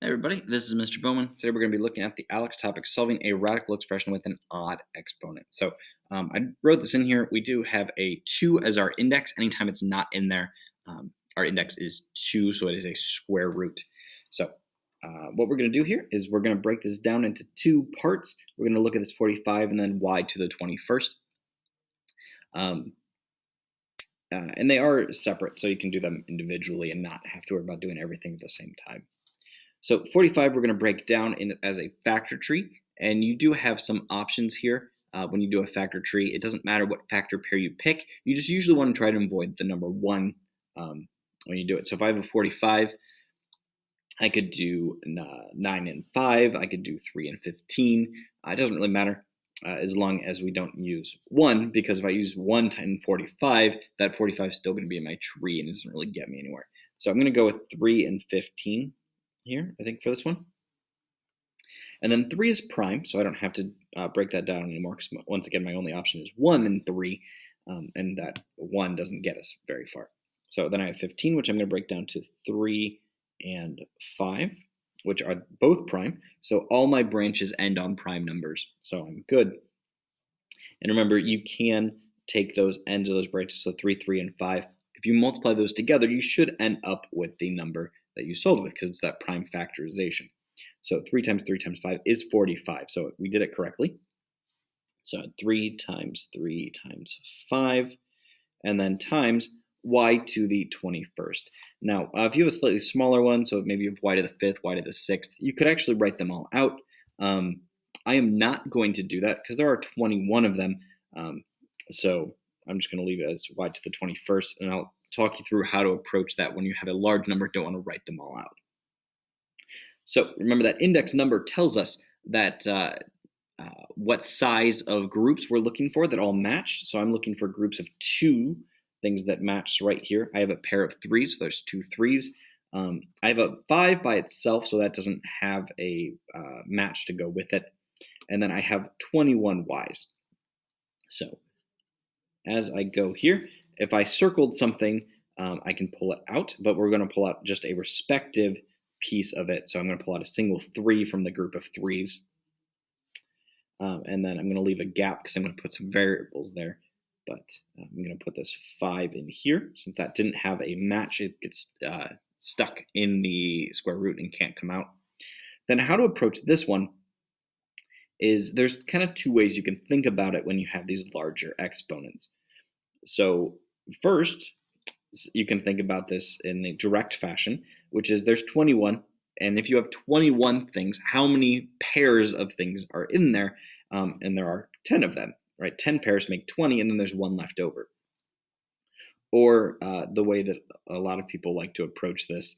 Hey everybody, this is Mr. Bowman. Today we're going to be looking at the Alex topic, solving a radical expression with an odd exponent. So I wrote this in here. We do have a 2 as our index. Anytime it's not in there, our index is 2, so it is a square root. So what we're going to do here is we're going to break this down into two parts. We're going to look at this 45 and then y to the 21st. And they are separate, so you can do them individually and not have to worry about doing everything at the same time. So 45 we're going to break down as a factor tree, and you do have some options here. When you do a factor tree, it doesn't matter what factor pair you pick. You just usually want to try to avoid the number 1 when you do it. So if I have a 45, I could do 9 and 5. I could do 3 and 15. It doesn't really matter as long as we don't use 1, because if I use 1 and 45, that 45 is still going to be in my tree and it doesn't really get me anywhere. So I'm going to go with 3 and 15 here, I think, for this one. And then 3 is prime, so I don't have to break that down anymore, because once again, my only option is 1 and 3, and that 1 doesn't get us very far. So then I have 15, which I'm going to break down to 3 and 5, which are both prime. So all my branches end on prime numbers, so I'm good. And remember, you can take those ends of those branches, so 3, 3, and 5. If you multiply those together, you should end up with the number that you solved with, because it's that prime factorization. So 3 times 3 times 5 is 45. So we did it correctly. So 3 times 3 times 5, and then times y to the 21st. Now, if you have a slightly smaller one, so maybe you have y to the 5th, y to the 6th, you could actually write them all out. I am not going to do that because there are 21 of them. So I'm just going to leave it as y to the 21st, and I'll talk you through how to approach that when you have a large number, don't want to write them all out. So remember that index number tells us that what size of groups we're looking for that all match. So I'm looking for groups of 2 things that match right here. I have a pair of 3s, so there's 2 3s. I have a 5 by itself, so that doesn't have a match to go with it. And then I have 21 y's. So as I go here, if I circled something, I can pull it out, but we're going to pull out just a respective piece of it. So I'm going to pull out a single 3 from the group of 3s. And then I'm going to leave a gap because I'm going to put some variables there. But I'm going to put this 5 in here. Since that didn't have a match, it gets stuck in the square root and can't come out. Then how to approach this one is there's kind of 2 ways you can think about it when you have these larger exponents. So first, you can think about this in the direct fashion, which is there's 21, and if you have 21 things, how many pairs of things are in there? And there are 10 of them, right? 10 pairs make 20, and then there's 1 left over. Or the way that a lot of people like to approach this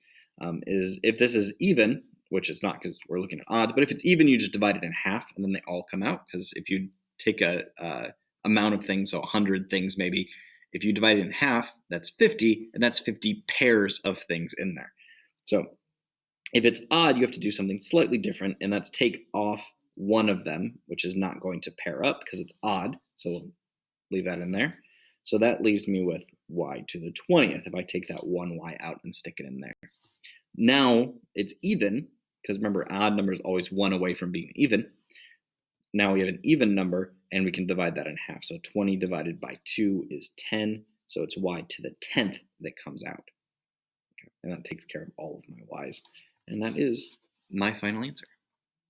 is if this is even, which it's not because we're looking at odds, but if it's even, you just divide it in half, and then they all come out, because if you take a amount of things, so 100 things maybe, if you divide it in half, that's 50, and that's 50 pairs of things in there. So if it's odd, you have to do something slightly different, and that's take off one of them, which is not going to pair up because it's odd. So we'll leave that in there. So that leaves me with y to the 20th if I take that 1y out and stick it in there. Now it's even, because remember, odd number is always 1 away from being even. Now we have an even number, and we can divide that in half. So 20 divided by 2 is 10. So it's y to the 10th that comes out. Okay. And that takes care of all of my y's. And that is my final answer.